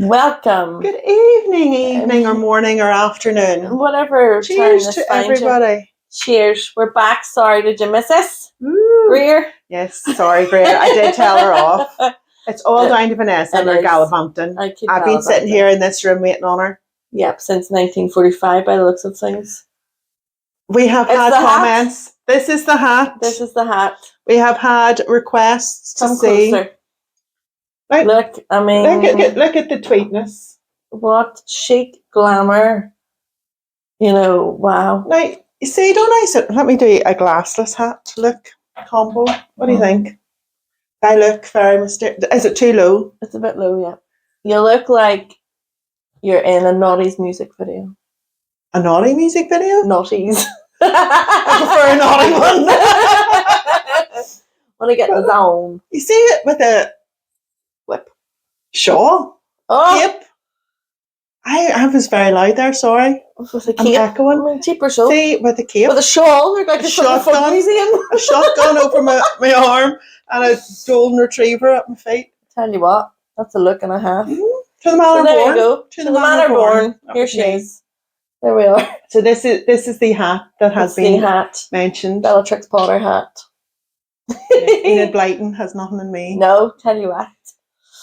Welcome. Good evening, or morning, or afternoon. Whatever. Cheers to everybody. Cheers. We're back. Sorry, did you miss us? Greer? Yes, sorry, Greer. I did tell her off. It's all down to Vanessa and her gallivanting. I've been sitting here in this room waiting on her. Yep, since 1945 by the looks of things. We have had comments. Hat. This is the hat. This is the hat. We have had requests to see. Closer. Look, I mean... Look at the tweetness. What chic glamour. You know, wow. Now, you see, don't I sit... Let me do a glassless hat look combo. What do you think? I look very mysterious. Is it too low? It's a bit low, yeah. You look like you're in a Naughty's music video. A Naughty music video? Naughty's. I prefer a Naughty one. Want to get the zone. You see it with a whip. Shaw? Oh. Cape? I was very loud there, sorry. With a cape? I'm echoing. Cheaper shawl. See, with a cape. With a shawl. Look like a shotgun museum. A shotgun over my arm and a golden retriever at my feet. Tell you what, that's a look and a half. Mm-hmm. To the manor born. There you go. To the manor born. Here she is. There we are. So this is the hat that has been mentioned. Bellatrix Potter hat. Enid Blyton has nothing in me. No, tell you what.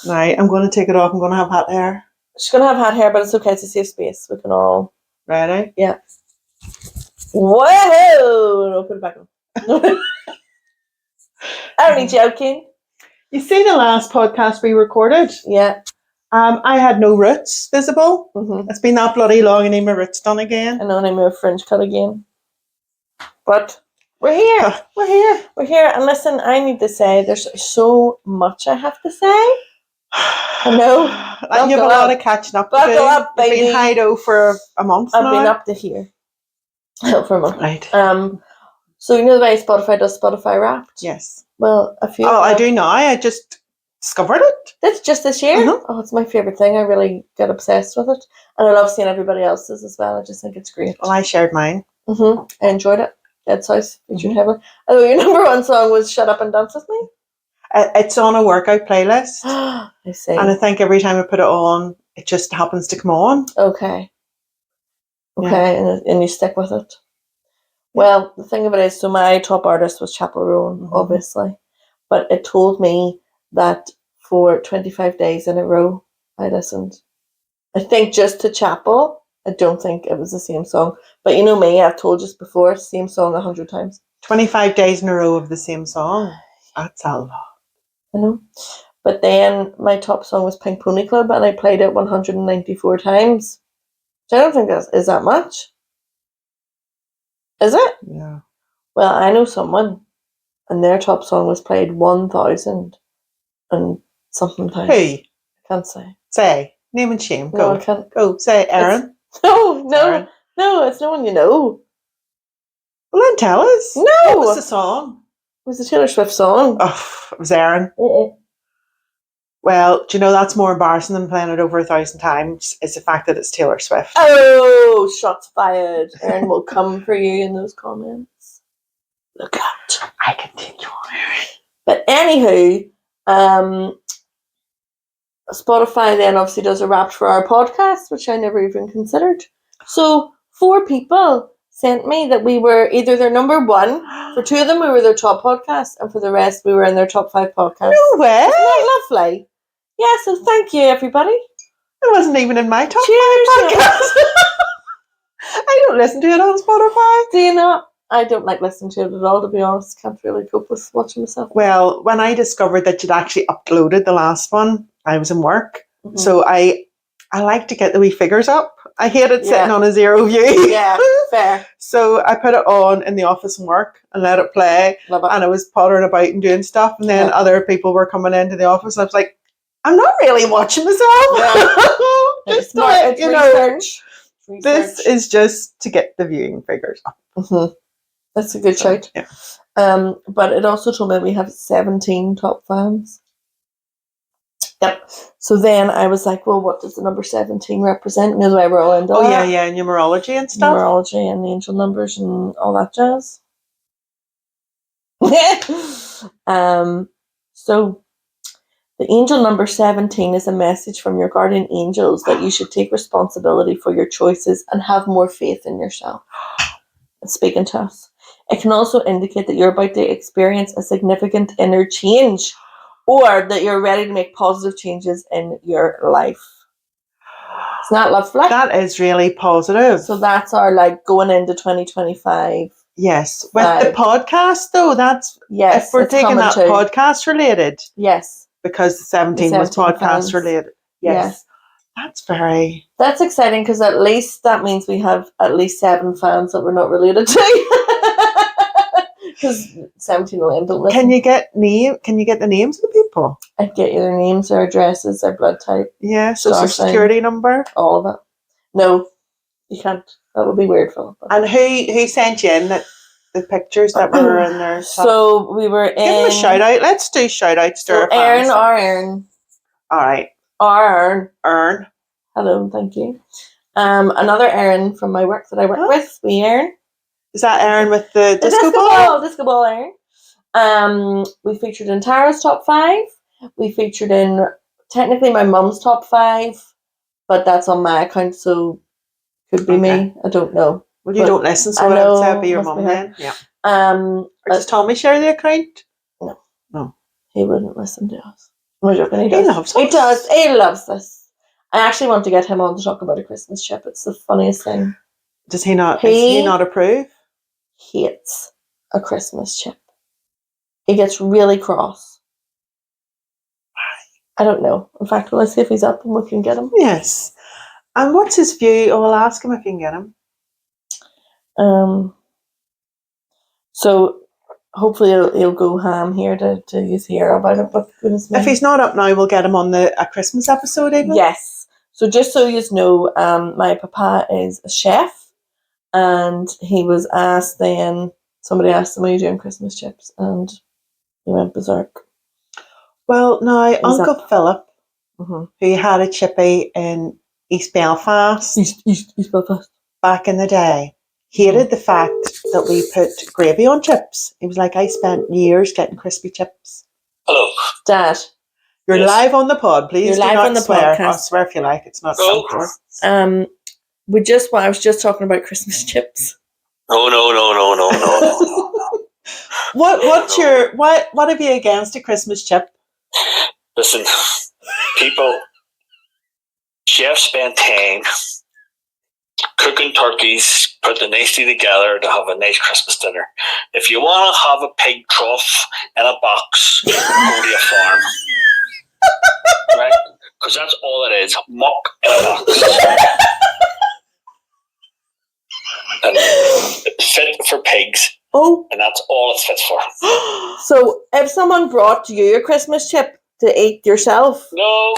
Right, I'm going to take it off. I'm going to have hat hair. She's going to have hat hair, but it's okay. It's a safe space. We can all... Ready? Yeah. Whoa! No, put it back on. Only joking. You see the last podcast we recorded? Yeah. I had no roots visible. Mm-hmm. It's been that bloody long. I need my roots done again. I know, I need my fringe cut again. But we're here. We're here. We're here. And listen, I need to say there's so much I have to say. I know. You have a lot of catching up to do. Up, baby. You've been Hido for a month now. I've been up to here. For a month. Right. So you know the way Spotify does Spotify Wrapped? Yes. Well, a few. I do now. I just discovered it. That's just this year? Mm-hmm. Oh, it's my favourite thing. I really get obsessed with it. And I love seeing everybody else's as well. I just think it's great. Well, I shared mine. Mm-hmm. I enjoyed it. Dead South featured heavily. Oh, your number one song was Shut Up and Dance With Me? It's on a workout playlist. I see. And I think every time I put it on, it just happens to come on. Okay. Yeah. And you stick with it. Well, the thing of it is, so my top artist was Chapel Roan, obviously. But it told me that for 25 days in a row, I listened. I think just to Chapel. I don't think it was the same song. But you know me, I've told you before, same song 100 times. 25 days in a row of the same song. That's a lot. I know. But then my top song was Pink Pony Club, and I played it 194 times. Which I don't think is that much. Is it? Yeah. Well, I know someone, and their top song was played 1,000 and something times. Who? I can't say. Say. Name and shame. Go. No, I can't. Go. Say Aaron. No, Aaron. No, it's no one you know. Well, then tell us. No. What was the song? It was a Taylor Swift song. Oh, it was Aaron. Uh-uh. Well, do you know that's more embarrassing than playing it over 1,000 times is the fact that it's Taylor Swift. Oh, shots fired. Aaron will come for you in those comments. Look out. I continue on, Aaron. But anywho, Spotify then obviously does a Wrapped for our podcast, which I never even considered. So 4 people sent me that we were either their number one. For 2 of them, we were their top podcast, and for the rest, we were in their top 5 podcasts. No way! Isn't that lovely? Yeah, so thank you, everybody. It wasn't even in my top 5 Cheers, podcasts. I don't listen to it on Spotify. Do you not? I don't like listening to it at all, to be honest. Can't really cope with watching myself. Well, when I discovered that you'd actually uploaded the last one, I was in work. Mm-hmm. So I like to get the wee figures up. I hated sitting on a 0 view. Yeah, fair. So I put it on in the office and work and let it play. Love it. And I was pottering about and doing stuff. And then other people were coming into the office. And I was like, I'm not really watching myself. Yeah. Just it's research. This is just to get the viewing figures up. Mm-hmm. That's a good shout. Yeah. But it also told me we have 17 top fans. Yep. So then I was like, well, what does the number 17 represent? You know the way we're all into that. Yeah, numerology and stuff. Numerology and angel numbers and all that jazz. So The angel number 17 is a message from your guardian angels that you should take responsibility for your choices and have more faith in yourself. It's speaking to us. It can also indicate that you're about to experience a significant inner change or that you're ready to make positive changes in your life. It's not lovely. That is really positive. So that's our like going into 2025. Yes. With the podcast though, that's if we're taking that podcast related. Yes. Because the 17 was podcast fans. Related. Yes. That's exciting because at least that means we have at least 7 fans that we're not related to. Because 17 will end up. Can you get the names of the people? I'd get you their names, their addresses, their blood type. Yeah, social security number. All of it. No, you can't. That would be weird, Philip. And who sent you in the pictures that were in there? So we were in. Give them a shout out. Let's do shout outs to our fans. Aaron. All right. Aaron. Hello, thank you. Another Aaron from my work that I work with. We Aaron. Is that Aaron with the disco ball? Disco ball Aaron. We featured in Tara's top 5. We featured in technically my mum's top 5, but that's on my account, so could be me. I don't know. Well, you don't listen, so I would say it'd be your mum then. Yeah. Or does Tommy share the account? No. He wouldn't listen to us. I'm joking. He loves us. He does. He loves us. I actually want to get him on to talk about a Christmas chip. It's the funniest thing. Does he not? Does he not approve? Hates a Christmas chip. He gets really cross. I don't know. In fact, let's see if he's up and we can get him. Yes. And what's his view? Oh, I'll ask him if you can get him. So hopefully he'll go ham here to use hear about it. But goodness me. If he's not up now, we'll get him on a Christmas episode, even. Yes. So just so you know, my papa is a chef. And he was asked then, somebody asked him, are you doing Christmas chips? And he went berserk. Well, now, Uncle Philip, who had a chippy in East Belfast, East Belfast, back in the day, hated the fact that we put gravy on chips. He was like, I spent years getting crispy chips. Hello. Dad. You're live on the pod, please. You're live on the podcast. I'll swear if you like, it's not so. I was just talking about Christmas chips. No. What have you against a Christmas chip? Listen, people, chefs spend time cooking turkeys, putting them nicely together to have a nice Christmas dinner. If you want to have a pig trough in a box, go to a farm. Right? Because that's all it is, muck in a box. And it's fit for pigs. Oh. And that's all it's fit for. So if someone brought you a Christmas chip to eat yourself? No,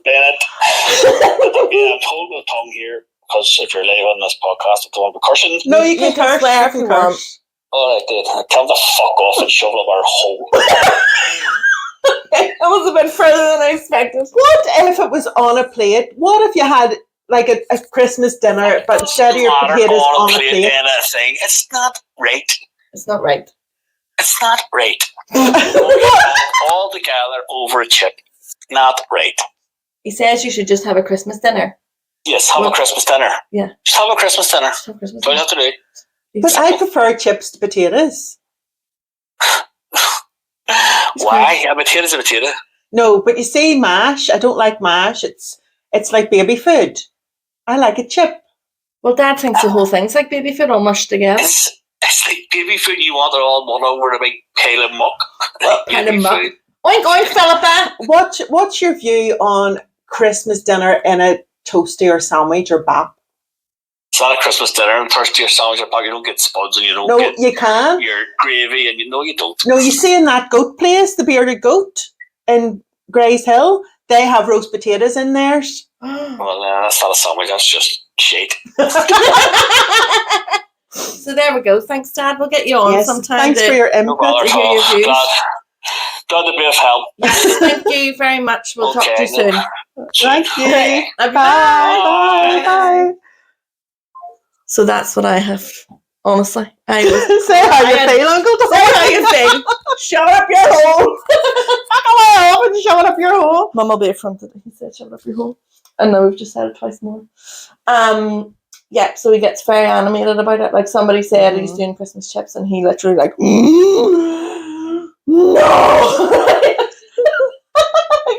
Bennett. I'm holding my tongue here because if you're live on this podcast, I don't want repercussions. No, you can curse. Swear if you want. All I did. Tell them to fuck off and shovel up our hole. That was a bit further than I expected. What if it was on a plate? What if you had like a Christmas dinner, but instead of your potatoes on a plate? It's not right. It's not right. It's not right. All together over a chip. Not right. He says you should just have a Christmas dinner. Yes, have a Christmas dinner. Yeah. Just have a Christmas dinner. That's all you have to do. But I prefer chips to potatoes. Why? A potato's a potato. No, but you see mash. I don't like mash. It's like baby food. I like a chip. Well, Dad thinks the whole thing's like baby food all mushed together. It's like baby food. You want it all one over a big pile of muck. Pile of muck. Oink, oink, Philippa. What's your view on Christmas dinner in a toasty or sandwich or bap? It's not a Christmas dinner and toasty or sandwich or bap. You don't get spuds and you don't get you can. Your gravy and you don't. No, you see in that goat place, the Bearded Goat in Grays Hill, they have roast potatoes in theirs. Well, that's not a sandwich. That's just shit. So there we go. Thanks, Dad. We'll get you on sometime. Thanks for your input. Glad to be of help. Yes, thank you very much. We'll talk to you soon. Thank you. Okay. Bye. So that's what I have Honestly, I was. Say how you feel, Uncle Tom. Say how you feel. Shove it up your hole. Fuck away off and shove it up your hole. Mum will be affronted. He said, "Shove it up your hole." And now we've just said it twice more. Yeah, so he gets very animated about it. Like somebody said, he's doing Christmas chips, and he literally like, no. Who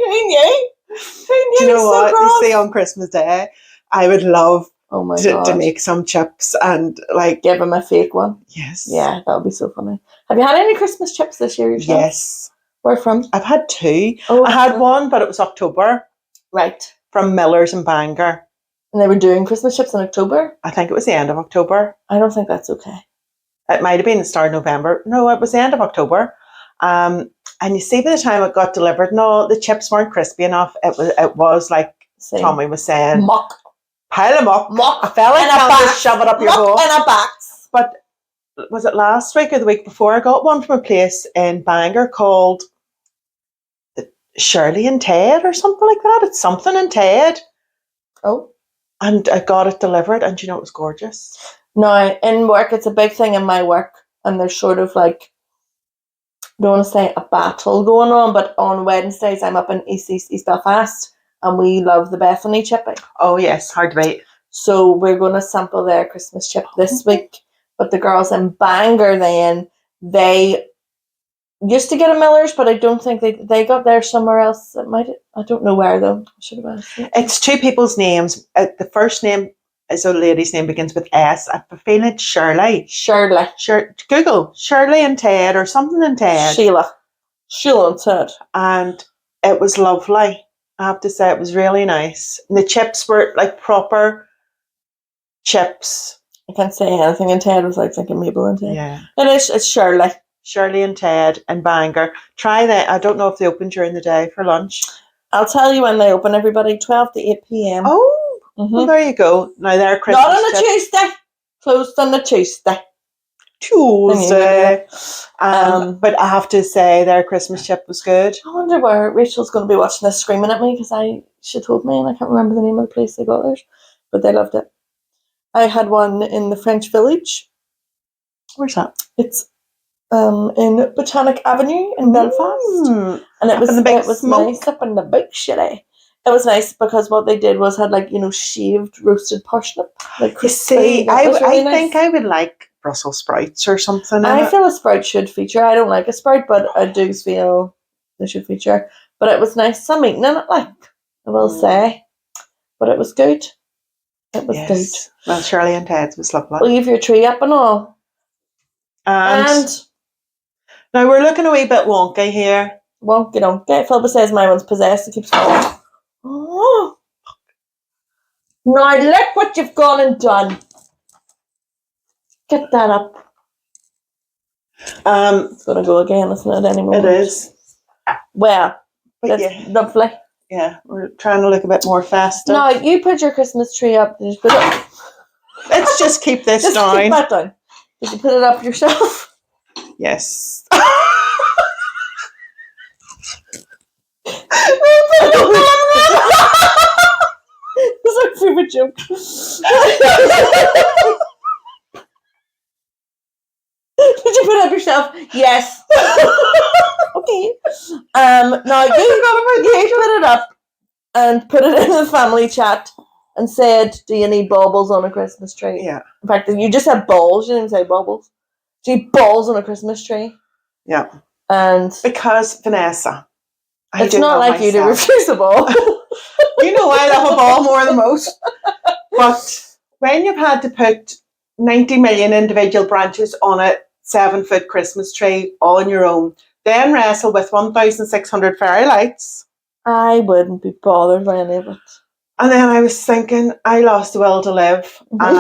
knew? Do you know what? You see, on Christmas Day, I would love Oh my to god! make some chips and like Give him a fake one. yes, Yeah, that would be so funny. Have you had any Christmas chips this year yourself? yes. Where from? I've had 2. Oh, I had one, but it was October right. from Miller's in Bangor. And they were doing Christmas chips in October? I think it was the end of October. I don't think that's okay. It might have been the start of November. No, it was the end of October. And you see, by the time it got delivered, no, the chips weren't crispy enough. It was like Tommy was saying, muck. Pile them up. Muck. A fella can't just shove it up your hole. In a box. But was it last week or the week before? I got one from a place in Bangor called Shirley and Ted or something like that. It's something and Ted. Oh. And I got it delivered, and you know, it was gorgeous. Now, in work, it's a big thing in my work, and there's sort of like, I don't want to say a battle going on, but on Wednesdays, I'm up in East Belfast, and we love the Bethany chipping. Oh, yes, hard to beat. So we're going to sample their Christmas chip this week, but the girls in Bangor then, they used to get a Miller's, but I don't think they got theirs somewhere else. I don't know where though. I should have asked. It's 2 people's names. The first name is a lady's name, begins with S. I have a feeling it's Shirley. Google Shirley and Ted or something and Ted. Sheila and Ted. And it was lovely. I have to say, it was really nice. And the chips were like proper chips. I can't say anything. And Ted was like thinking Mabel and Ted. Yeah. And it's Shirley. Shirley and Ted and Bangor. Try that. I don't know if they open during the day for lunch. I'll tell you when they open, everybody, 12 to 8 p.m. Oh, well, there you go. Now they're Christmas not on a Tuesday. Closed on the Tuesday. But I have to say their Christmas chip was good. I wonder where Rachel's going to be watching this screaming at me because she told me and I can't remember the name of the place they got theirs, but they loved it. I had one in the French Village. Where's that? It's in Botanic Avenue in Belfast, and it was nice up in the big shitty. It was nice because what they did was had like shaved roasted parsnip. Like you see, I think I would like Brussels sprouts or something. I feel a sprout should feature. I don't like a sprout, but I do feel they should feature. But it was nice. Some eating in it, like I will say, but it was good. It was good. Well, Shirley and Ted's was lovely. Leave your tree up and all. And now we're looking a wee bit wonky here. Wonky donkey. Philippa says my one's possessed. It keeps falling. Oh. Now look what you've gone and done. Get that up. It's going to go again, isn't it, anymore? It is. Well, that's lovely. Yeah, we're trying to look a bit more festive. No, you put your Christmas tree up. Just put it. Let's just keep this just down. Keep that down. Did you put it up yourself? Yes. That's our favorite joke. Did you put it up yourself? Yes. Okay. Now you put it up and put it in the family chat and said, "Do you need baubles on a Christmas tree?" Yeah. In fact, you just said balls. You didn't say baubles. Do you need balls on a Christmas tree? Yeah. And because Vanessa, it's not like you to refuse a ball. You know I love a ball more than most. But when you've had to put 90 million individual branches on a 7-foot Christmas tree all on your own, then wrestle with 1,600 fairy lights, I wouldn't be bothered by any of it. And then I was thinking, I lost the will to live. And,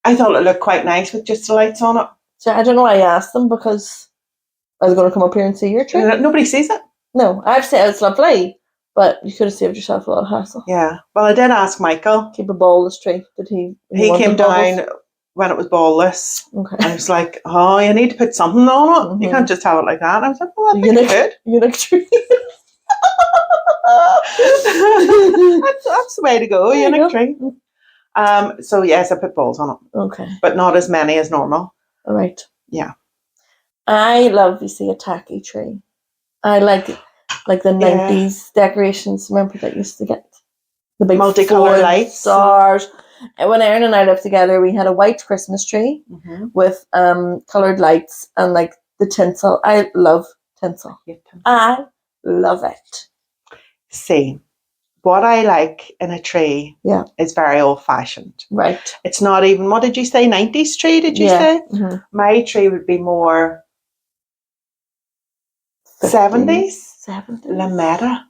I thought it looked quite nice with just the lights on it. So I don't know why I asked them, because I was going to come up here and see your tree. Nobody sees it. No, I've said it's lovely, but you could have saved yourself a lot of hassle. Yeah. Well, I did ask Michael. Keep a ballless tree. Did he? He came down when it was ballless. Okay. I was like, oh, you need to put something on it. Mm-hmm. You can't just have it like that. And I was like, well, that's good. Eunuch tree. That's the way to go, eunuch tree. So yes, I put balls on it, Okay. but not as many as normal. All right. Yeah. I love, you see, a tacky tree. I like the 90s decorations. Remember that used to get the big Multicolour 4 lights. stars. And when Erin and I lived together, we had a white Christmas tree with coloured lights and like the tinsel. I love tinsel. I love it. See, what I like in a tree is very old-fashioned. Right. It's not even, what did you say, 90s tree, did you say? Mm-hmm. My tree would be more 70s. 70s. Lametta.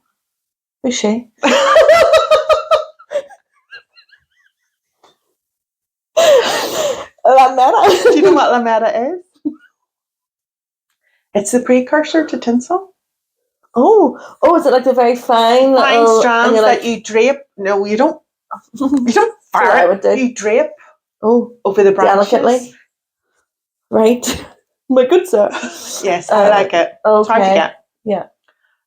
Who's she? Lametta. Do you know what lametta is? It's the precursor to tinsel. Oh, is it like the very fine strands that you drape? No, you don't. You don't fire it. You drape over the branches. Delicately. Right. My good sir. Yes, I like it. Okay. It's hard to get. Yeah.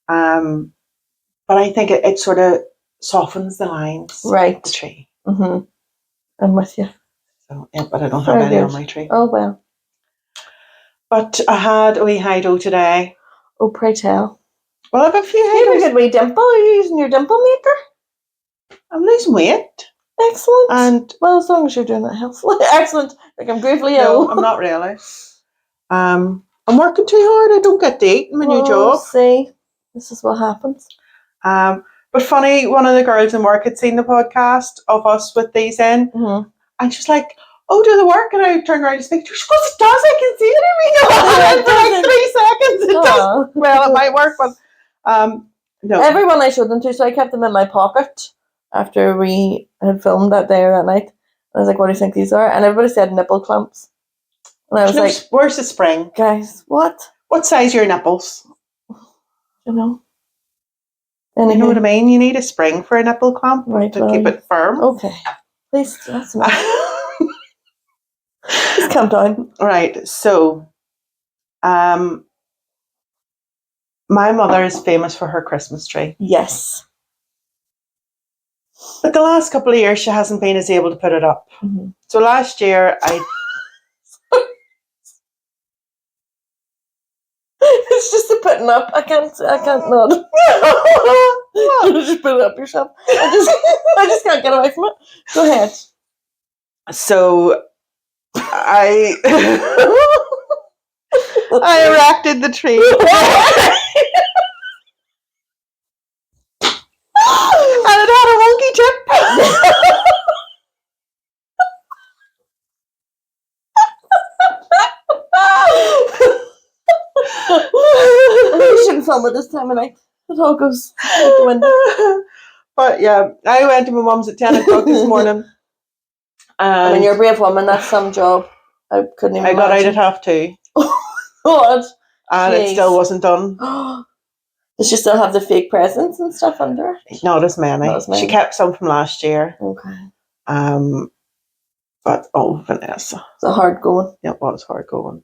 But I think it sort of softens the lines of the tree. Mm-hmm. I'm with you. So, yeah, but I don't have any on my tree. Oh, well. But I had a wee hido today. Oh, pray tell. Well, I have a few hidos. You have a good wee dimple. Are you using your dimple maker? I'm losing weight. Excellent. And well, as long as you're doing that healthfully. Excellent. Like I'm gravely ill. No, I'm not really. I'm working too hard. I don't get to eat in my new job. See, this is what happens. But funny, one of the girls in work had seen the podcast of us with these in, and she's like, "Oh, do the work?" And I turned around to speak to her. She goes, "It does. I can see it in me." For like 3 seconds, it does. Well, it might work, but no. Everyone I showed them to, so I kept them in my pocket after we had filmed that day or that night. I was like, "What do you think these are?" And everybody said nipple clumps. And I was like, "Where's the spring, guys? What size are your nipples? You know." You know what I mean? You need a spring for a nipple clamp to keep it firm. Okay. Please, that's enough. Just calm down. Right. So, my mother is famous for her Christmas tree. Yes. But the last couple of years, she hasn't been as able to put it up. So last year, It's just a putting up. I can't not. Just put it up yourself. I just can't get away from it. Go ahead. So I erected the tree. And it had a wonky tip. We shouldn't film it this time of night. It all goes out the window. But yeah, I went to my mum's at 10 o'clock this morning. I mean, you're a brave woman. That's some job. I couldn't even. I got out at 2:30. God. And it still wasn't done. Does she still have the fake presents and stuff under it? Not as many. She kept some from last year. Okay. But Vanessa. It's a hard going. Yeah, it was hard going.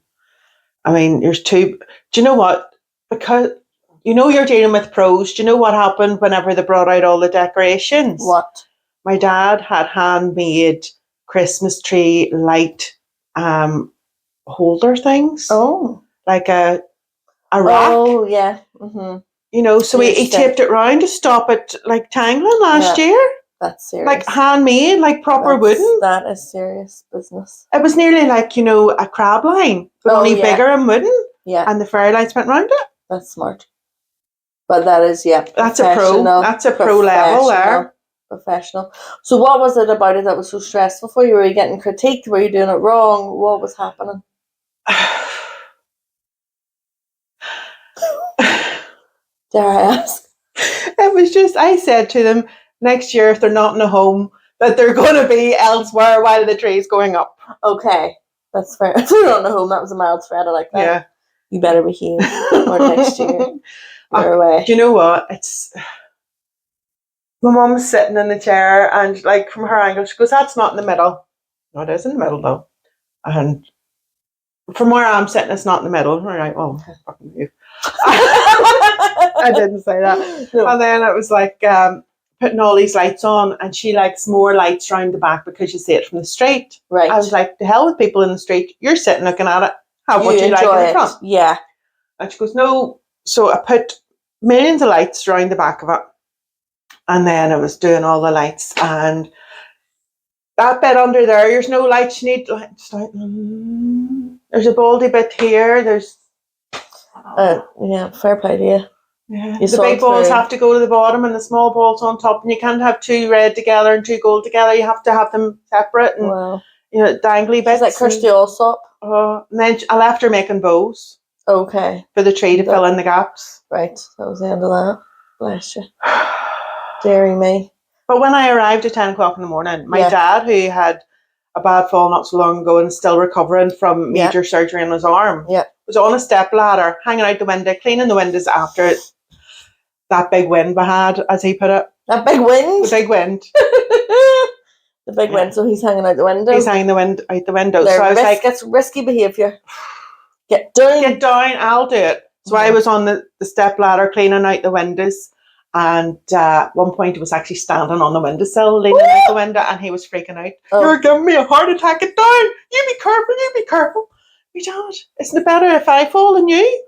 I mean, there's two. Do you know what? Because you're dealing with pros. Do you know what happened whenever they brought out all the decorations? What? My dad had handmade Christmas tree light holder things. Oh. Like a rack. Oh, yeah. So he taped it round to stop it like tangling last year. That's serious. Like handmade, like proper wooden. That is serious business. It was nearly like, a crab line, but only bigger and wooden. Yeah. And the fairy lights went round it. That's smart. But that is, That's a pro. That's a pro level there. Professional. So what was it about it that was so stressful for you? Were you getting critiqued? Were you doing it wrong? What was happening? Dare I ask? It was just, I said to them, next year, if they're not in a home, that they're going to be elsewhere while the tree's going up. Okay, that's fair. If they're not in a home, that was a mild threat. I like that. Yeah. You better behave or next year. You're away. Do you know what? It's... My mum's sitting in the chair and like from her angle, she goes, "That's not in the middle." No, it is in the middle though. And from where I'm sitting, it's not in the middle. All right, well, fucking you. I didn't say that. No. And then it was like, putting all these lights on, and she likes more lights around the back because you see it from the street. Right. I was like, the hell with people in the street. You're sitting looking at it. Have what you like enjoy in the it. front. Yeah. And she goes, no. So I put millions of lights around the back of it. And then I was doing all the lights. And that bit under there's no lights. You need lights. There's a baldy bit here. There's... Yeah, fair play to you. Yeah. You The saw big it balls through. have to go to the bottom and the small balls on top. And you can't have 2 red together and 2 gold together. You have to have them separate. And, Wow. dangly bits. She's like Kirsty Allsop. And then I left her making bows Okay. for the tree to fill in the gaps. Right. That was the end of that. Bless you. Dearie me. But when I arrived at 10 o'clock in the morning, my dad, who had a bad fall not so long ago and is still recovering from major surgery on his arm, was on a step ladder, hanging out the window, cleaning the windows after that big wind we had, as he put it. That big wind? The big wind. The big wind, so he's hanging out the window. He's hanging out the window. So I was like, it's risky behaviour. Get down. Get down, I'll do it. So I was on the step ladder cleaning out the windows. And at one point, he was actually standing on the windowsill, leaning out the window, and he was freaking out. Oh. You're giving me a heart attack. Get down. You be careful. You be careful. Me dad, isn't it better if I fall than you?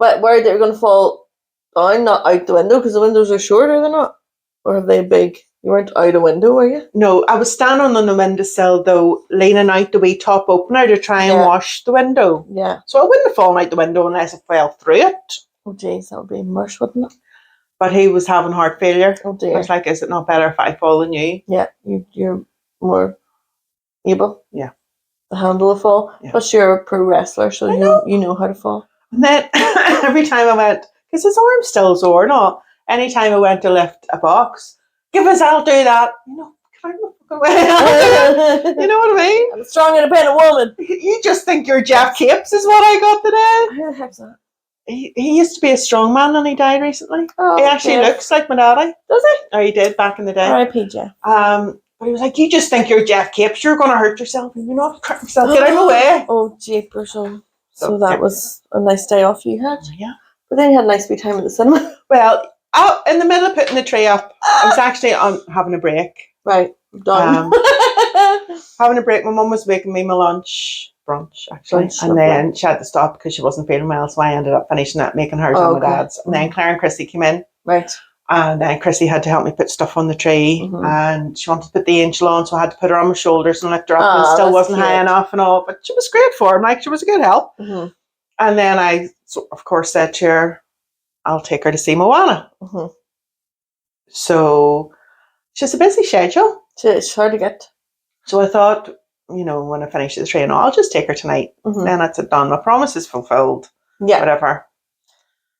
But worried that you're going to fall down, not out the window, because the windows are short, are they not? Or are they big? You weren't out a window, were you? No, I was standing on the windowsill, though, leaning out the wee top opener to try and wash the window. Yeah. So I wouldn't have fallen out the window unless I fell through it. Oh, jeez, that would be mush, wouldn't it? But he was having heart failure. Oh, dear. I was like, is it not better if I fall than you? Yeah, you're more able to handle a fall. Yeah. Plus, you're a pro wrestler, so you know how to fall. And then every time I went, because his arm's still sore and all, anytime I went to lift a box, give us, I'll do that. Can I go fucking away? You know what I mean? I'm a strong, independent woman. You just think you're Jeff Capes is what I got today. Who the heck's that? He used to be a strong man and he died recently. Oh, he actually looks like my daddy. Does he? Or he did back in the day. R.I.P. Jeff. But he was like, you just think you're Jeff Capes, you're going to hurt yourself. And you're not hurting yourself. Get out of my way. Oh, jeepers. So that was a nice day off you had. Yeah. But then you had a nice wee time at the cinema. Well, out in the middle of putting the tray up, I was actually having a break. Right. Done. Having a break. My mum was making me my brunch actually. And then she had to stop because she wasn't feeling well. So I ended up finishing that, making hers and my dad's. And then Claire and Chrissy came in. Right. And then Chrissy had to help me put stuff on the tree. And she wanted to put the angel on. So I had to put her on my shoulders and lift her up. And it still wasn't high enough and all. But she was great for him. Like, she was a good help. And then I, of course, said to her, I'll take her to see Moana. So she's a busy schedule. It's hard to get. So I thought, when I finish the train, I'll just take her tonight. Then that's it done. My promise is fulfilled. Yeah. Whatever.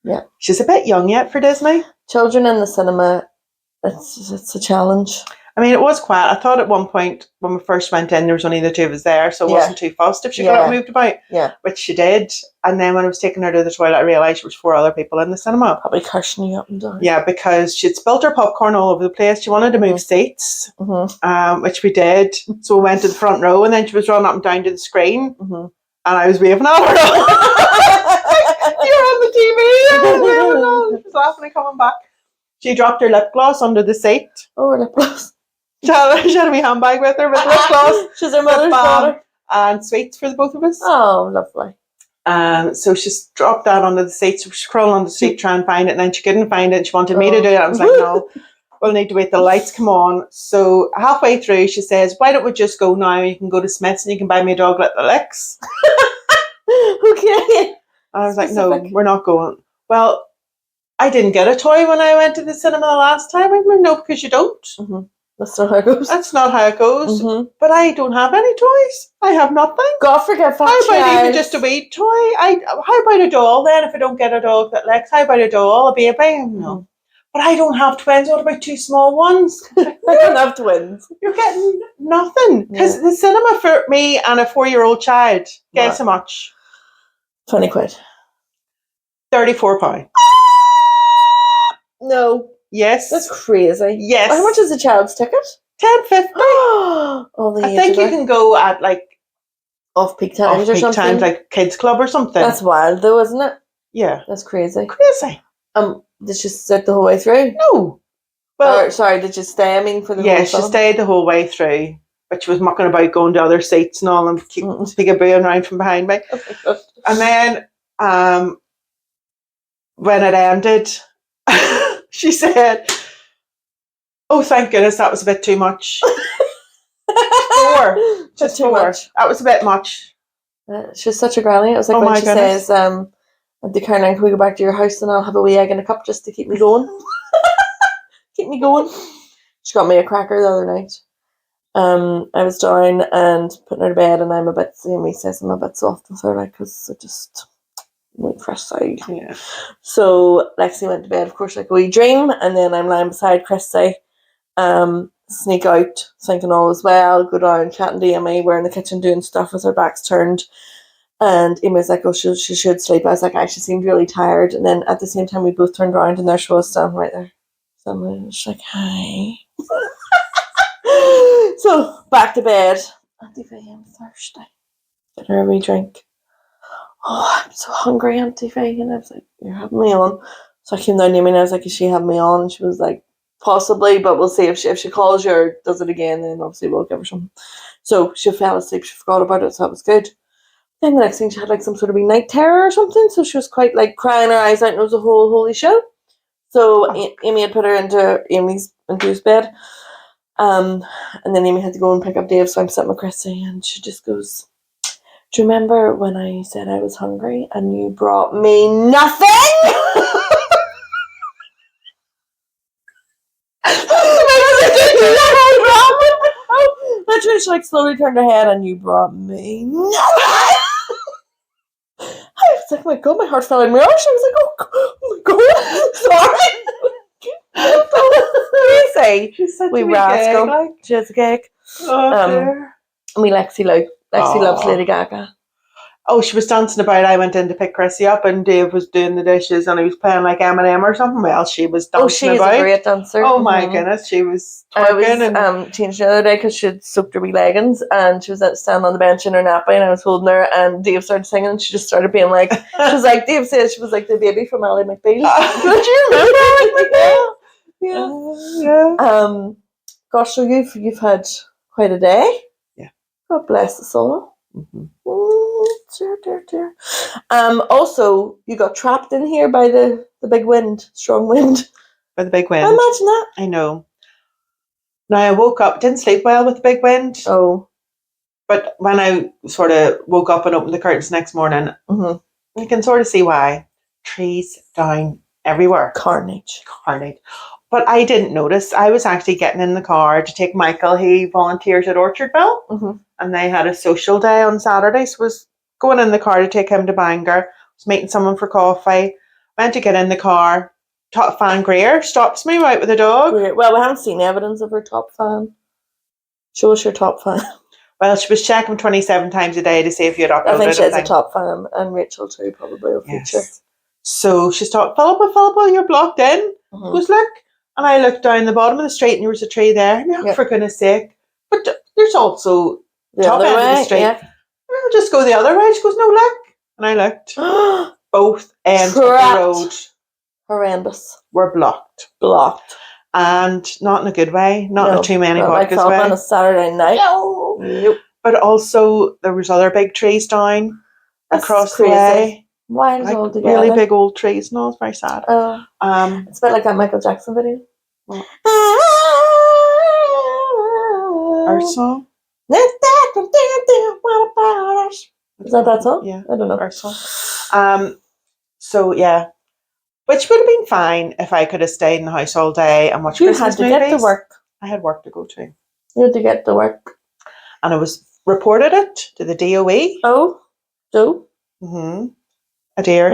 Yeah. She's a bit young yet for Disney. Children in the cinema, it's a challenge. I mean, it was quiet. I thought at one point when we first went in, there was only the two of us there, so it wasn't too fussed if she got moved about. Yeah. Which she did. And then when I was taking her to the toilet, I realised there was 4 other people in the cinema. Probably cursing you up and down. Yeah, because she'd spilled her popcorn all over the place. She wanted to move seats, which we did. So we went to the front row, and then she was running up and down to the screen, and I was waving at her. You're on the TV. I was waving at her. She was laughing and coming back. She dropped her lip gloss under the seat. Oh, her lip gloss. She had a wee handbag with her with lip gloss. She's her mother's daughter. And sweets for the both of us. Oh, lovely. So she dropped that under the seat. So she was crawling on the seat trying to find it, and then she couldn't find it. And she wanted me to do it. I was like, no, we'll need to wait till the lights come on. So halfway through, she says, why don't we just go now? You can go to Smith's and you can buy me a dog like the licks. Okay. And I was like, no, we're not going. Well, I didn't get a toy when I went to the cinema the last time. I went, no, because you don't. That's not how it goes. That's not how it goes. But I don't have any toys. I have nothing. God forget that. How about even just a wee toy? How about a doll then? If I don't get a dog that licks, how about a doll, a baby? No. But I don't have twins. What about 2 small ones? I don't have twins. You're getting nothing. Because the cinema for me and a 4-year-old child, guess how much? 20 quid. £34. No. Yes. That's crazy. Yes. How much is a child's ticket? $10.50. I think you can go at like off-peak times or something. Times, like kids club or something. That's wild though, isn't it? Yeah. That's crazy. Crazy. Did she sit the whole way through? No. Well, sorry, did you stay? I mean, for the yeah, whole she film? stayed the whole way through, but she was mucking about going to other seats and all, and keep peekabooing around from behind me. Oh my God. And then, when it ended, she said, "Oh, thank goodness, that was a bit too much." Just too four. much. That was a bit much. She's such a granny. It was like Oh when my she goodness. says, "Auntie Caroline, can we go back to your house and I'll have a wee egg in a cup just to keep me going?" Keep me going. She got me a cracker the other night. I was down and putting her to bed, and I'm a bit. Amy says I'm a bit soft with her, like, because I just wait fresh side. Yeah. So Lexi went to bed, of course, like a wee dream, and then I'm lying beside Chrissy. Sneak out, thinking all is well, go down, chatting to Amy. We're in the kitchen doing stuff with our backs turned. And Amy was like, "Oh, she should sleep." I was like, "She seemed really tired." And then at the same time, we both turned around, and there she was standing right there. So she's like, "Hi." So back to bed. Auntie Faye, I'm thirsty. Get her a wee drink. "Oh, I'm so hungry, Auntie Faye." And I was like, "You're having me on." So I came down to Amy and I was like, "Is she having me on?" And she was like, "Possibly, but we'll see. If she calls you or does it again, then obviously we'll give her some." So she fell asleep. She forgot about it, so that was good. Then the next thing, she had like some sort of wee night terror or something. So she was quite like crying her eyes out, and it was a whole holy show. So Amy had put her into his bed. And then Amy had to go and pick up Dave, so I'm sitting with Chrissy, and she just goes, "Do you remember when I said I was hungry and you brought me nothing?" Literally, she like slowly turned her head, "And you brought me nothing." I was like, "Oh my God," my heart fell in my arse. I was like, "Oh my God, sorry." Crazy. She's such We a wee rascal. gag, like. She has a cake. Oh, dear. Me Lexi loves Lady Gaga. Oh, she was dancing about. I went in to pick Chrissy up, and Dave was doing the dishes, and he was playing like Eminem or something. Well, she was dancing She's about. a great dancer. Oh my goodness, she was I was twerking and changed the other day because she had soaked her wee leggings, and she was standing on the bench in her nappy, and I was holding her, and Dave started singing, and she just started being like, she was like, Dave says she was like the baby from Ally McBeal. Do you remember Ally McBeal? Yeah. Gosh, so you've had quite a day. Yeah. God bless the soul. Mm-hmm. Dear. Also, you got trapped in here by the big wind, strong wind. By the big wind. Imagine that. I know. Now I woke up, didn't sleep well with the big wind. Oh. But when I sort of woke up and opened the curtains next morning, you can sort of see why. Trees down everywhere. Carnage. But I didn't notice. I was actually getting in the car to take Michael. He volunteers at Orchardville. And they had a social day on Saturday. So I was going in the car to take him to Bangor. Was meeting someone for coffee. Went to get in the car. Top fan Greer stops me right with a dog. Well, we haven't seen evidence of her top fan. Show us your top fan. Well, she was checking 27 times a day to see if you had uploaded. I think she has a top fan, and Rachel too, probably will feature. So she stopped, Philippa, you're blocked in. Goes, look. And I looked down the bottom of the street and there was a tree there. No, for goodness sake. But there's also the top end of the street. Yeah. I'll just go the other way. She goes, no, look. And I looked. Both ends of the road. Horrendous. Were blocked. And not in a good way. Not in a too many vodkas way. On a Saturday night. Nope. But also there was other big trees down across the way. Wild like all together. Really big old trees. No, it's very sad. It's a bit like that Michael Jackson video. Our song? Is that song? Yeah. I don't know. Our song. So, yeah. Which would have been fine if I could have stayed in the house all day and watched Christmas movies. You had to get to work. I had work to go to. You had to get to work. And I reported it to the DOE. Oh? So? A dear.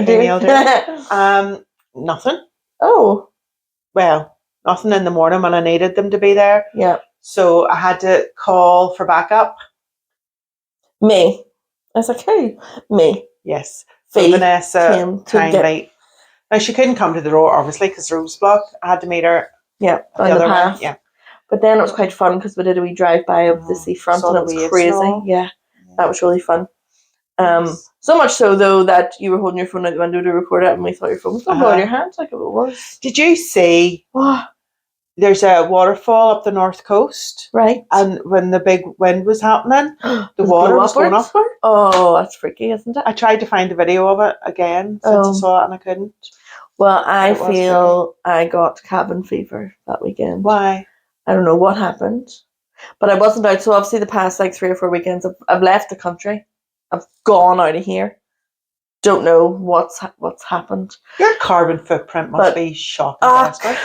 Nothing. Oh. Well, nothing in the morning when I needed them to be there. Yeah. So I had to call for backup. Me. I was like, hey, me. Yes. So Vanessa kindly. Now she couldn't come to the door, obviously, because the road was blocked. I had to meet her. Yeah, on the path. Yeah. But then it was quite fun because we did a wee drive-by of the seafront and it was crazy. Yeah, that was really fun. So much so, though, that you were holding your phone out the window to record it and we thought your phone was going to blow in your hands like it was. Did you see there's a waterfall up the north coast, Right. and when the big wind was happening, the Does it water blow was going upwards? upward. Oh, that's freaky, isn't it? I tried to find a video of it again since I Oh. saw it and I couldn't. Well, I It was feel I got cabin fever that weekend. Why? I don't know what happened, but I wasn't out. So obviously the past like 3 or 4 weekends, I've left the country. I've gone out of here. Don't know what's happened. Your carbon footprint must But- be shocking. Desperate.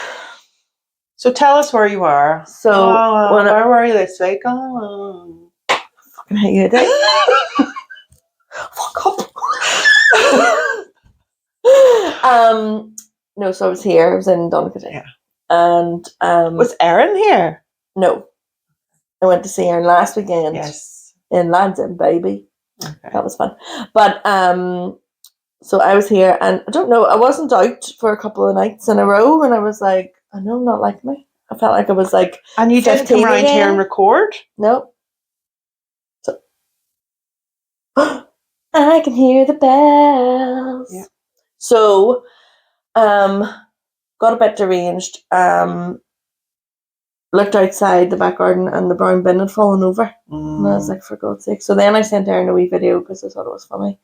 So tell us where you were. So Where were you this week? Oh. fucking hate you, Dick. Fuck up. No, so I was here. I was in Donegal. Yeah. And Was Erin here? no, I went to see her last weekend. Yes. In London, baby. Okay. That was fun. But so I was here, and I don't know. I wasn't out for a couple of nights in a row, and I was like, I know, not like me. I felt like I was like, And you didn't come 15 around here again? and record? nope. So I can hear the bells. Yeah. So, got a bit deranged. Looked outside the back garden, and the brown bin had fallen over. And I was like, for God's sake. So then I sent Erin a wee video because I thought it was funny.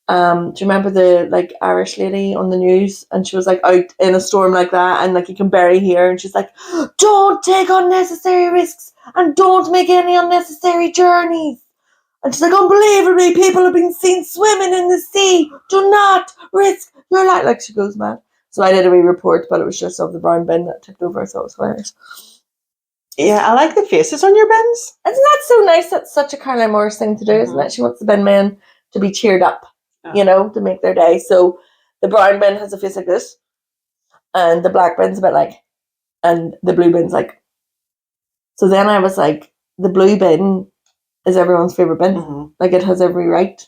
Do you remember the like Irish lady on the news? And she was like out in a storm like that, and like you can barely hear her, and she's like, don't take unnecessary risks and don't make any unnecessary journeys. And she's like, unbelievably, people have been seen swimming in the sea. Do not risk your life. Like, she goes mad. So I did a wee report, but it was just of the brown bin that tipped over, so it was hilarious. Yeah, I like the faces on your bins. Isn't that so nice? That's such a Caroline Morris thing to do, isn't it? She wants the bin men to be cheered up, you know, to make their day. So the brown bin has a face like this, and the black bin's a bit like, and the blue bin's like. So then I was like, the blue bin is everyone's favourite bin. Mm-hmm. Like, it has every right.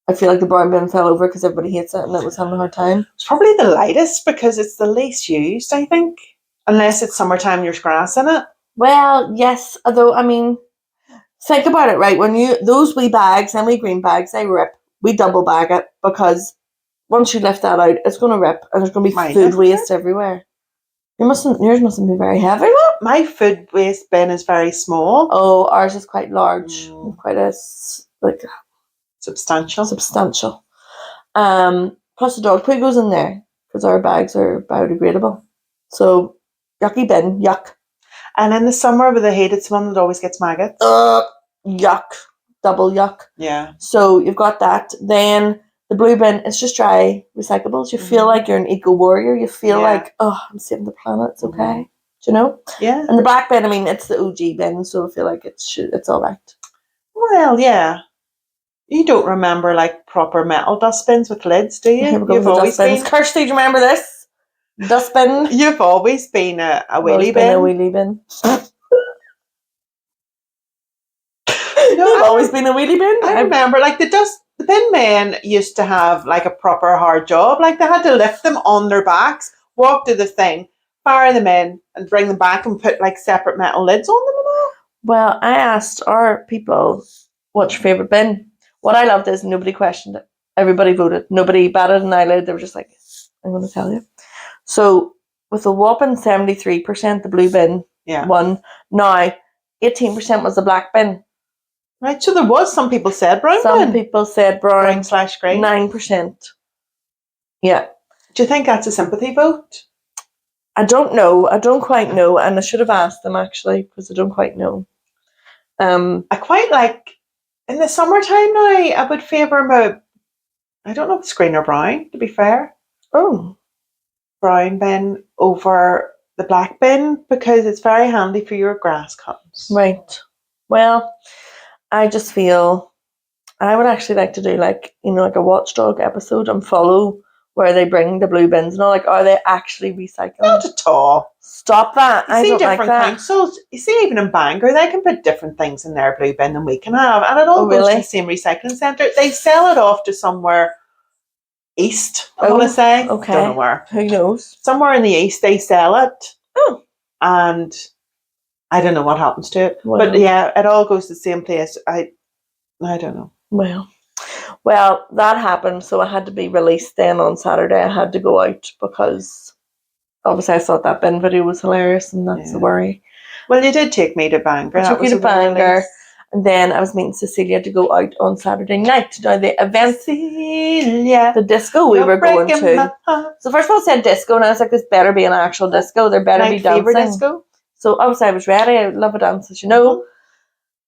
I feel like the brown bin fell over because everybody hates it and it was having a hard time. It's probably the lightest because it's the least used, I think. Unless it's summertime and there's grass in it. Well, yes, although, I mean, think about it, right? When those wee bags and wee green bags, they rip. We double bag it because once you lift that out, it's going to rip and there's going to be Mine food doesn't waste everywhere. Yours mustn't be very heavy. What? My food waste bin is very small. Oh, ours is quite large. Quite like Substantial. substantial. Plus the dog poo goes in there because our bags are biodegradable. So, yucky bin, yuck. And in the summer with the heat, it's one that always gets maggots. Yuck. Double yuck. Yeah. So you've got that. Then the blue bin, it's just dry recyclables. You feel like you're an eco warrior. You feel like, oh, I'm saving the planet. It's okay. Do you know? Yeah. And the black bin, I mean, it's the OG bin, so I feel like it's all right. Well, yeah. You don't remember like proper metal dustbins with lids, do you? Here we go with the dustbins. Kirsty, do you remember this? Dustbin. You've always been a wheelie bin. A wheelie bin. No, I've always been a wheelie bin. I remember, like the bin men used to have like a proper hard job. Like they had to lift them on their backs, walk to the thing, fire them in, and bring them back and put like separate metal lids on them and all. Well, I asked our people, what's your favourite bin? What I loved is nobody questioned it. Everybody voted. Nobody batted an eyelid. They were just like, I'm going to tell you. So with a whopping 73%, the blue bin won. Now, 18% was the black bin. Right, so there was some people said brown bin. Some people said brown. /green. 9%. Yeah. Do you think that's a sympathy vote? I don't know. I don't quite know. And I should have asked them actually, because I don't quite know. I quite like, in the summertime now, I would favour I don't know if it's green or brown, to be fair. Oh. Brown bin over the black bin because it's very handy for your grass cuts. Right. Well, I just feel I would actually like to do like a watchdog episode and follow where they bring the blue bins and all. Like, are they actually recycling? Not at all. Stop that. I don't like that. Councils, you see, even in Bangor, they can put different things in their blue bin than we can have. And it all goes to the same recycling centre. They sell it off to somewhere east, I want to say. Okay. Don't know where. Who knows? Somewhere in the east, they sell it. Oh. And I don't know what happens to it. Well. But yeah, it all goes to the same place. I don't know. Well, that happened, so I had to be released then on Saturday. I had to go out because obviously I thought that bin video was hilarious, and that's the worry. Well, you did take me to Bangor. I took you to Bangor, and then I was meeting Cecilia to go out on Saturday night to do the event. Cecilia, the disco we were going to. So first of all, I said disco, and I was like, this better be an actual disco. There better be dancing. Disco. So obviously I was ready. I love a dance, as you know.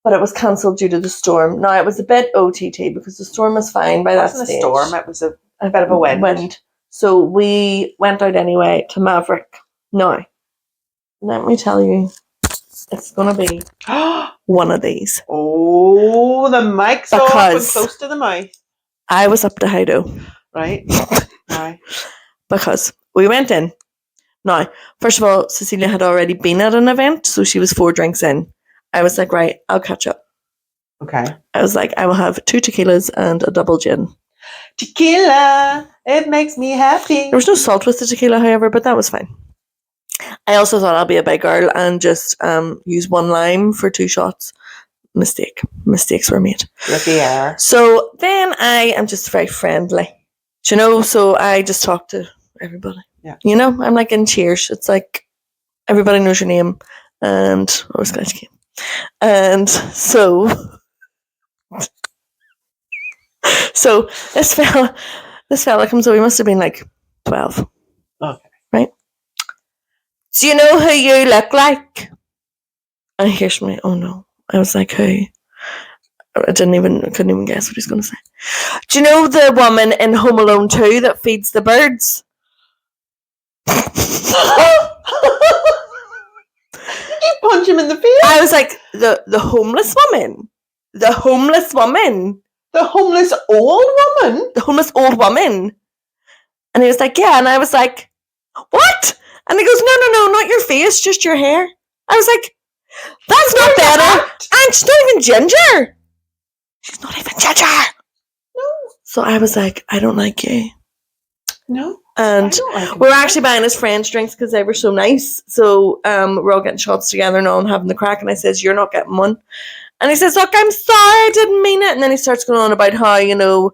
But it was cancelled due to the storm. Now, it was a bit OTT because the storm was fine by that stage. It wasn't a storm, it was a bit of a wind. So we went out anyway to Maverick. Now, let me tell you, it's going to be one of these. Oh, the mic's off and close to the mouth. I was up to Hido. Right. Right. Because we went in. Now, first of all, Cecilia had already been at an event, so she was 4 drinks in. I was like, right, I'll catch up. Okay. I was like, I will have 2 tequilas and a double gin. Tequila, it makes me happy. There was no salt with the tequila, however, but that was fine. I also thought I'll be a big girl and just use 1 lime for 2 shots. Mistakes were made. Lucky air. So then I am just very friendly. Do you know? So I just talk to everybody. Yeah. You know, I'm like in Cheers. It's like everybody knows your name, and I was glad you came. And so this fella comes over. He must have been like 12. Okay. Right? Do you know who you look like? And here's me. Oh no. I was like, who? I couldn't even guess what he's going to say. Do you know the woman in Home Alone 2 that feeds the birds? You punch him in the face. I was like, the homeless woman. The homeless woman. The homeless old woman? The homeless old woman. And he was like, yeah. And I was like, what? And he goes, no, not your face, just your hair. I was like, that's not better. And she's not even ginger. She's not even ginger. No. So I was like, I don't like you. No. And we were actually buying his friends drinks because they were so nice. So we're all getting shots together and all and having the crack. And I says, you're not getting one. And he says, look, I'm sorry, I didn't mean it. And then he starts going on about how, you know,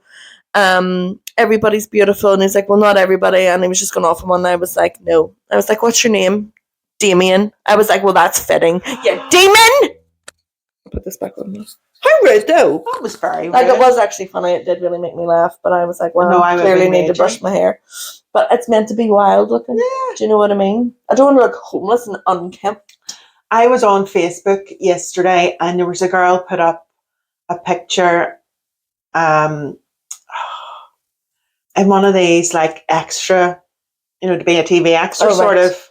everybody's beautiful. And he's like, well, not everybody. And he was just going off on one. And I was like, no. I was like, what's your name? Damien. I was like, well, that's fitting. Yeah, Damon! I'll put this back on me. How rude, though. That was very rude. Like, it was actually funny. It did really make me laugh. But I was like, well, I clearly need to brush my hair. But it's meant to be wild looking. Yeah. Do you know what I mean? I don't want to look homeless and unkempt. I was on Facebook yesterday and there was a girl put up a picture in one of these like extra, you know, to be a TV extra sort of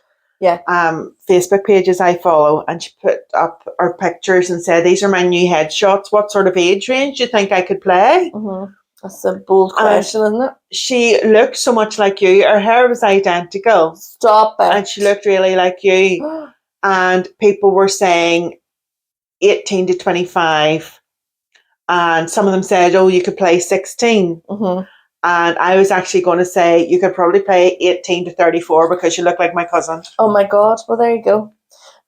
Facebook pages I follow, and she put up her pictures and said, these are my new headshots. What sort of age range do you think I could play? Mm-hmm. That's a bold question, isn't it? She looked so much like you. Her hair was identical. Stop it. And she looked really like you. And people were saying 18 to 25. And some of them said, oh, you could play 16. Mm-hmm. And I was actually going to say you could probably play 18 to 34 because you look like my cousin. Oh my God. Well, there you go.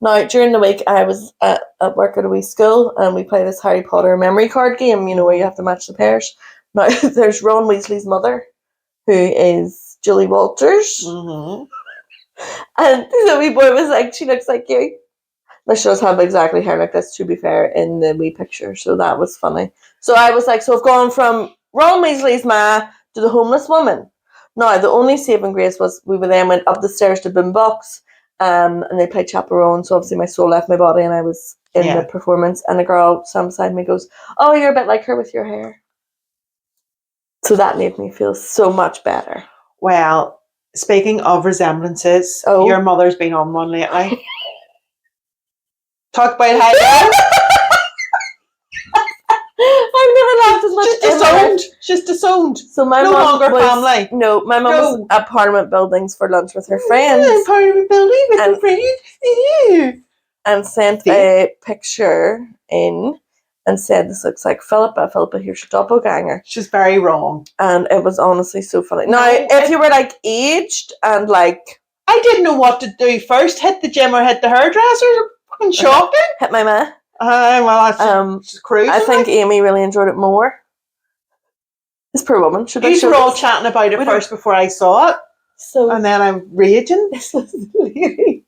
Now, during the week, I was at work at a wee school and we play this Harry Potter memory card game, you know, where you have to match the pairs. Now, there's Ron Weasley's mother, who is Julie Walters. Mm-hmm. And the wee boy was like, she looks like you. Now, she does have exactly hair like this, to be fair, in the wee picture. So that was funny. So I was like, so I've gone from Ron Weasley's ma to the homeless woman. Now, the only saving grace was we then went up the stairs to Boombox, and they played Chaperone. So obviously my soul left my body and I was in the performance. And a girl sat beside me goes, oh, you're a bit like her with your hair. So that made me feel so much better. Well, speaking of resemblances, your mother's been on one lately. Talk about how I've never laughed as much. Just disowned. So my no mom longer was, family. No, my mom was at Parliament Buildings for lunch with her friends. Yeah, Parliament Building with her friends. Yeah. And sent a picture in and said, this looks like Philippa. Philippa, here's your doppelganger. She's very wrong. And it was honestly so funny. Now, if you were like aged and like... I didn't know what to do first. Hit the gym or hit the hairdresser. Fucking shocking. Hit my ma. Well, that's cruising. I think Amy really enjoyed it more. This poor woman. You were all chatting about it first before I saw it. So And then I'm raging. this was really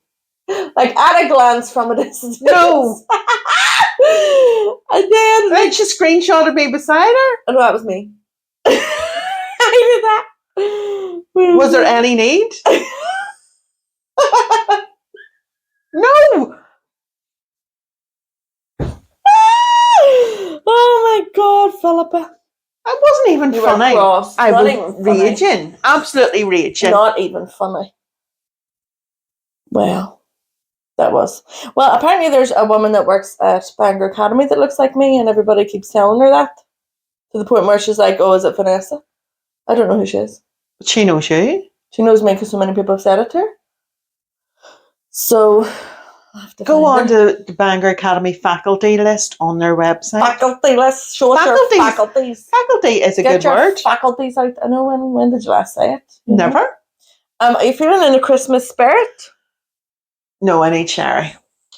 like at a glance from a distance. No. And then Then she screenshotted me beside her. oh, no, that was me. I did that. Was there any need? No. Oh my god, Philippa. It wasn't even You were funny. cross. I Not was even funny. raging. Absolutely raging. Not even funny. Well, that was. Well, apparently there's a woman that works at Bangor Academy that looks like me, and everybody keeps telling her that. To the point where she's like, oh, is it Vanessa? I don't know who she is. But she knows you. She knows me because so many people have said it to her. So, I'll have to Go on find her. to the Bangor Academy faculty list on their website. Faculty, let's show us your Faculties. faculties. Faculty is a Get good your word. faculties out. I know when did you last say it? You know? Never. Are you feeling in the Christmas spirit? No, I need sherry.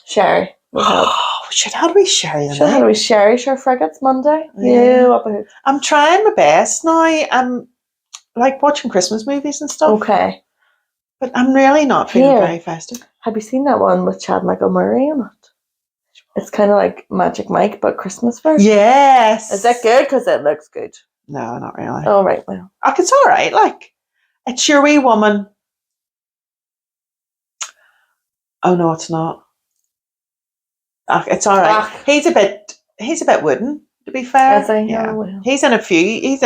Sherry. We have. Should how do we sherry Sure, how do tonight? we sherry? Sure, frigates Monday. Yeah. You up ahead. I'm trying my best now. I'm like watching Christmas movies and stuff. Okay. But I'm really not feeling Here. very festive. Have you seen that one with Chad Michael Murray in it? It's kind of like Magic Mike, but Christmas version. Yes. Is that good? Because it looks good. No, not really. Oh, right. Well. It's all right. Like, it's your wee woman. Oh no, it's not. It's all right. Ach. He's a bit wooden, to be fair. Is he? Yeah. Oh, well. He's in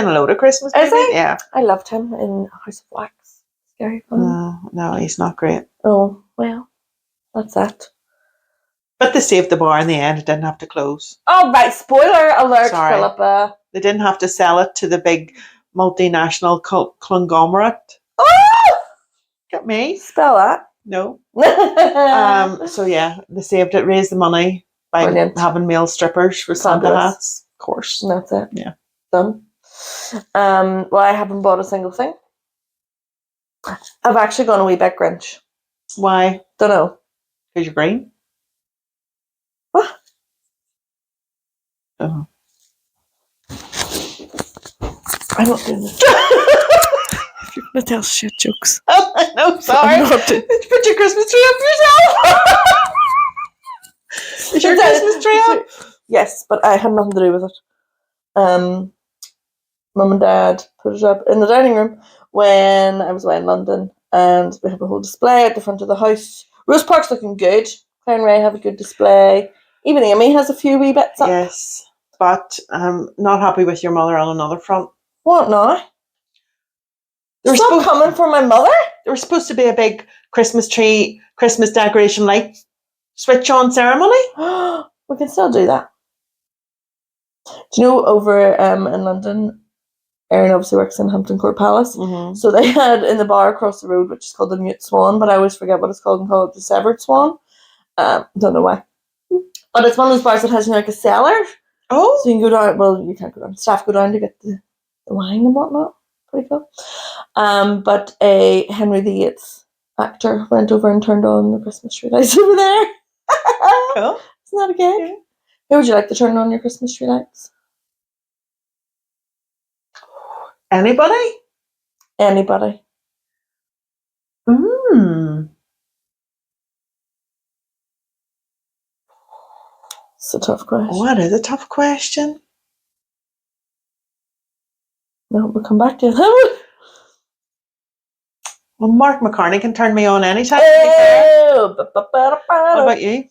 a load of Christmas Is movies. he? Yeah. I loved him in House of Wax. Scary fun. No, he's not great. Oh, well. That's that. But they saved the bar in the end. It didn't have to close. Oh, right. Spoiler alert, Sorry. Philippa. They didn't have to sell it to the big multinational conglomerate. Oh! Got me? Spell that. No. So yeah, they saved it, raised the money by Brilliant. having male strippers with Santa Fabulous. hats. Of course. And that's it. Yeah. Done. Well, I haven't bought a single thing. I've actually gone a wee bit Grinch. Why? Don't know. Because you're green? What? Oh. I'm not doing this. You're going to tell shit jokes. No, sorry. I'm not doing- Did you put your Christmas tree up yourself? Is your Christmas tree up? Yes, but I had nothing to do with it. Mum and Dad put it up in the dining room when I was away in London, and we have a whole display at the front of the house. Rose Park's looking good. Claire and Ray have a good display. Even Amy has a few wee bits up. Yes, but I'm not happy with your mother on another front. What now? There Stop was, coming for my mother? there was supposed to be a big Christmas tree, Christmas decoration light switch on ceremony. We can still do that. Do you know over in London, Erin obviously works in Hampton Court Palace. Mm-hmm. So they had in the bar across the road, which is called the Mute Swan, but I always forget what it's called and call it the Severed Swan. Don't know why. But it's one of those bars that has, you know, like a cellar. Oh, So you can go down, well, you can't go down, staff go down to get the wine and whatnot. Pretty cool. But a Henry VIII actor went over and turned on the Christmas tree lights over there. cool. Isn't that okay? Yeah. Who would you like to turn on your Christmas tree lights? Anybody? Anybody. It's a tough question. What is a tough question? No, we'll come back to it. Well, Mark McCartney can turn me on anytime. Oh, What about you?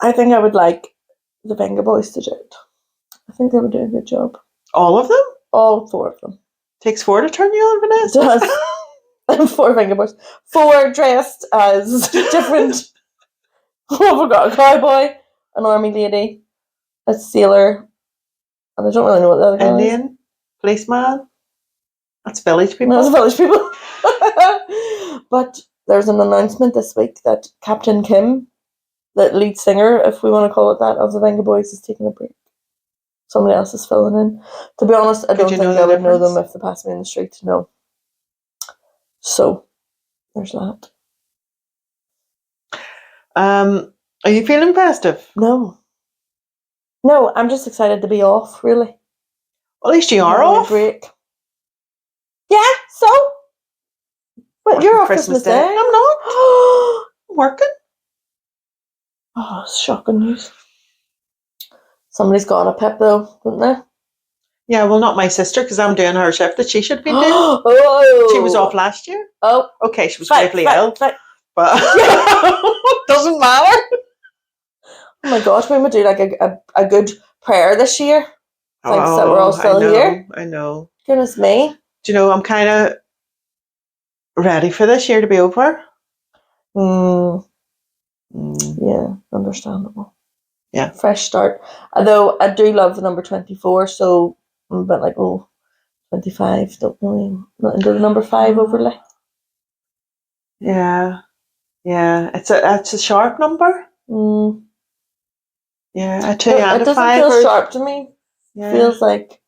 I think I would like the Venga Boys to do it. I think they would do a good job. All of them? All four of them. Takes four to turn you on, It Vanessa. does. Four Venga Boys. Four dressed as different. Oh, I forgot. A cowboy, an army lady, a sailor, and I don't really know what the other guy is. Indian, policeman. That's village people. No, it's village people. But there's an announcement this week that Captain Kim, the lead singer, if we want to call it that, of the Venga Boys, is taking a break. Somebody else is filling in. To be honest, I don't you think know I the would know them difference? if they passed me in the street. No. So, there's that. Are you feeling festive? No. No, I'm just excited to be off, really. Well, at least you are Having a off. break. Yeah, so? But you're off Christmas Day. I'm not. I'm working. Oh, it's shocking news. Somebody's got a Pip though, didn't they? Yeah, well, not my sister, because I'm doing her shift that she should be doing. Oh! She was off last year. Oh. Okay, she was gravely ill. But doesn't matter. Oh my gosh, we would do like a good prayer this year. Thanks that we're all still here. I know. Goodness me. Do you know, I'm kind of ready for this year to be over. Yeah, understandable. Yeah. Fresh start. Although I do love the number 24, so I'm a bit like, 25, don't really, not into the number 5 overlay. Yeah. Yeah. It's a sharp number. Yeah, I tell you, it doesn't feel sharp to me. Yeah. Feels like,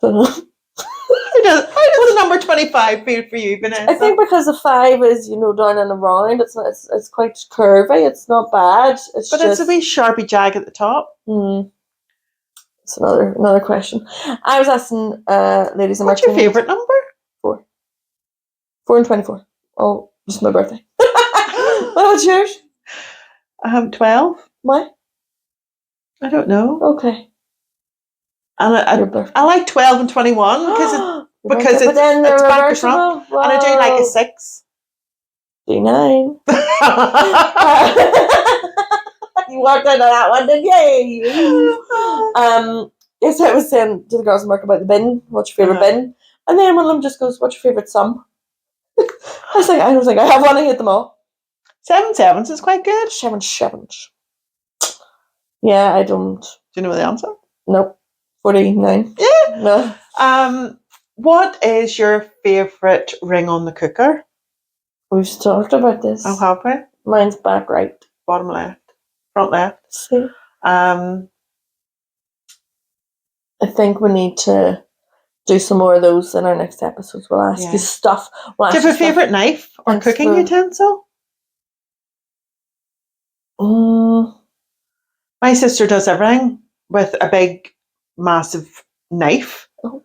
don't know. How does the number 25 feel for you, Vanessa? I think because the 5 is, down and around, it's quite curvy, it's not bad. It's a wee sharpy jag at the top. It's another question. I was asking ladies and what's your favourite number? 4. 4 and 24. Oh, just my birthday. What about yours? 12. Why? I don't know. Okay. And I like 12 and 21 because it's back to front. Wow. And I do like a 6. D9. You walked into that one, didn't you? Yes, I was saying to the girls in work about the bin. What's your favourite bin? And then one of them just goes, "What's your favourite sum?" I was like, I have one. I hate them all. 7 sevens is quite good. 7 sevens. Yeah, I don't. Do you know the answer? Nope. 49. Yeah. No. What is your favourite ring on the cooker? We've talked about this. Oh, have we? Mine's back right. Bottom left. Front left. See? I think we need to do some more of those in our next episodes. We'll ask you stuff. Do you have a favourite knife or cooking utensil? My sister does everything with a big, massive knife. Oh.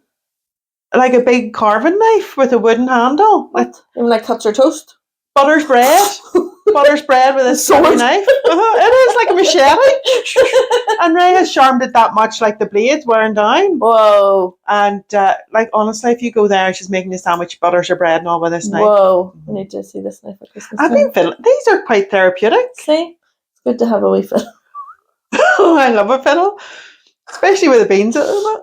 Like a big carving knife with a wooden handle. What? Even like cuts her toast? Butters bread. Butters bread with a sword knife. It is like a machete. And Ray has charmed it that much, like the blades wearing down. Whoa. And honestly, if you go there and she's making a sandwich, butters her bread and all with this knife. Whoa. I need to see this knife at Christmas. I've been fiddling. These are quite therapeutic. See? It's good to have a wee fiddle. Oh, I love a fiddle. Especially with the beans. Oh!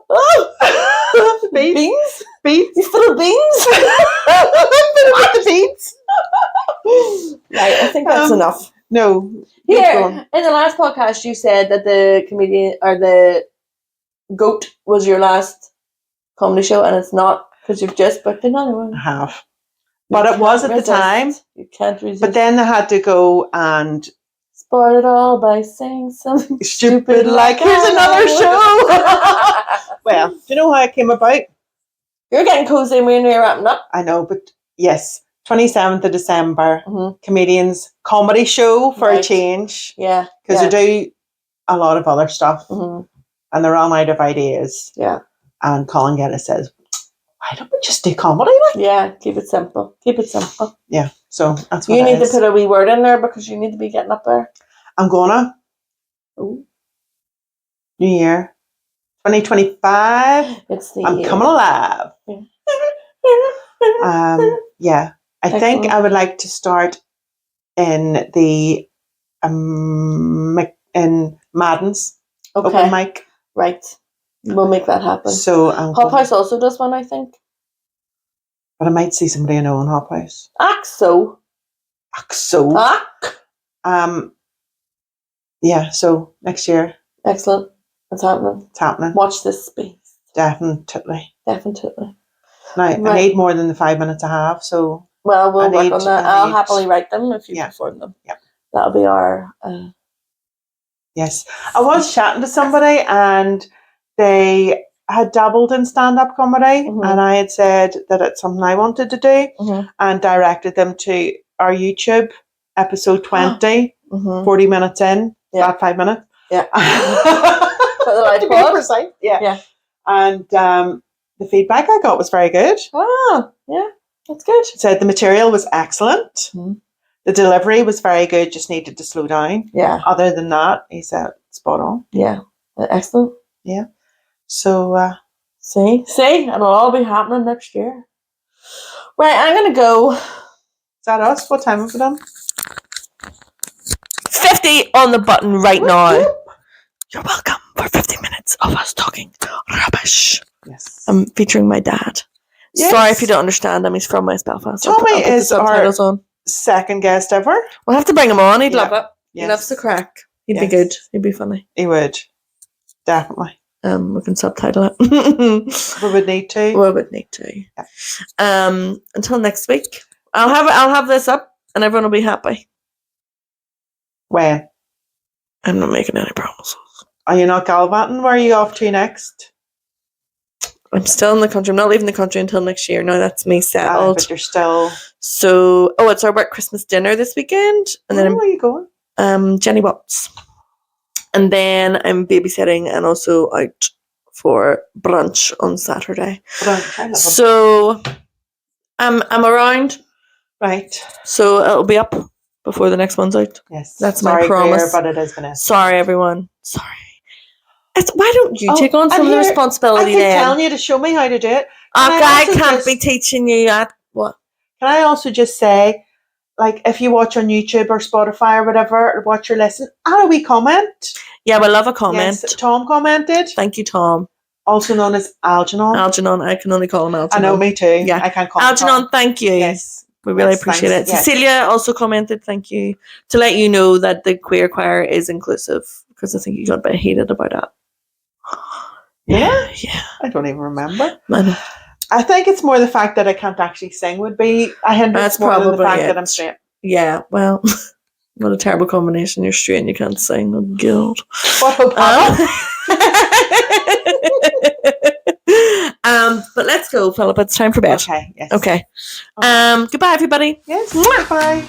Beans? Beans? You fiddle beans? Fiddle with the beans. Right, I think that's enough. No. Here, in the last podcast, you said that the comedian or the goat was your last comedy show, and it's not because you've just booked another one. I have. But it was at the time. You can't resist. But then they had to go and spoil it all by saying something stupid like, here's another show. Well, do you know how it came about? You're getting cozy and we're wrapping up. I know, but yes, 27th of December, comedians comedy show for a change. Yeah. Because they do a lot of other stuff and they're all out of ideas. Yeah. And Colin Geddes says, why don't we just do comedy? Yeah, keep it simple. Keep it simple. Yeah, so that's what you need to put a wee word in there because you need to be getting up there. I'm gonna. Ooh. New Year. 2025. It's the I'm year. coming alive. Yeah. I think I would like to start in the in Madden's open mic. Right. We'll make that happen. So Hop House also does one, I think. But I might see somebody I know in Hop House. Axo. Yeah, so next year. Excellent. It's happening. It's happening. Watch this space. Definitely. Definitely. Now, I need more than the 5 minutes I have, so... Well, we'll work on that. I'll happily write them if you perform them. Yeah. That'll be our... Yes. I was chatting to somebody and they had dabbled in stand-up comedy and I had said that it's something I wanted to do and directed them to our YouTube, episode 20, 40 minutes in, about 5 minutes. Yeah. To be precise. Yeah. And the feedback I got was very good. Oh, yeah. That's good. Said the material was excellent. Mhm. The delivery was very good, just needed to slow down. Yeah. Other than that, he said spot on. Yeah. Excellent. So, See? It'll all be happening next year. Right, I'm going to go is that us? What time have we done? 50 on the button right now. Whoop. You're welcome for 50 minutes of us talking rubbish. Yes. I'm featuring my dad. Yes. Sorry if you don't understand him. He's from West Belfast. Tommy I'll put the is subtitles our on. second guest ever. We'll have to bring him on. He'd Yeah. love it. Yes. He loves the crack. He'd be Yes. good. He'd be funny. He would. Definitely. We can subtitle it. We would need to. We would need to. Yeah. Until next week. I'll have this up and everyone will be happy. When? I'm not making any promises. Are you not gallivanting? Where are you off to next? I'm still in the country. I'm not leaving the country until next year. No, that's me settled. But you're still... So, it's our work Christmas dinner this weekend. And then where are you going? Jenny Watts. And then I'm babysitting and also out for brunch on Saturday. Brunch, I love it. So I'm around. Right. So it'll be up before the next one's out. Yes. That's Sorry, my promise. Claire, but it is Vanessa. Sorry, everyone. Sorry. Why don't you take on some of the I responsibility keep then? telling you to show me how to do it. I can't be teaching you at what? Can I also just say, like, if you watch on YouTube or Spotify or whatever, or watch or listen, add a wee comment. Yeah, we love a comment. Yes, Tom commented. Thank you, Tom. Also known as Algernon. Algernon. I can only call him Algernon. I know, me too. Yeah. I can't call him Algernon, Tom. thank you. Yes. We really Yes, appreciate thanks. it. Yes. Cecilia also commented, thank you, to let you know that the queer choir is inclusive, because I think you got a bit heated about that. Yeah? Yeah. I don't even remember. I know. I think it's more the fact that I can't actually sing would be a hindrance. That's more than the probably fact it. that I'm straight. Yeah, well, what a terrible combination. You're straight and you can't sing. Oh, God. What hope but let's go, Philip. It's time for bed. Okay, yes. Okay. Goodbye, everybody. Yes, bye.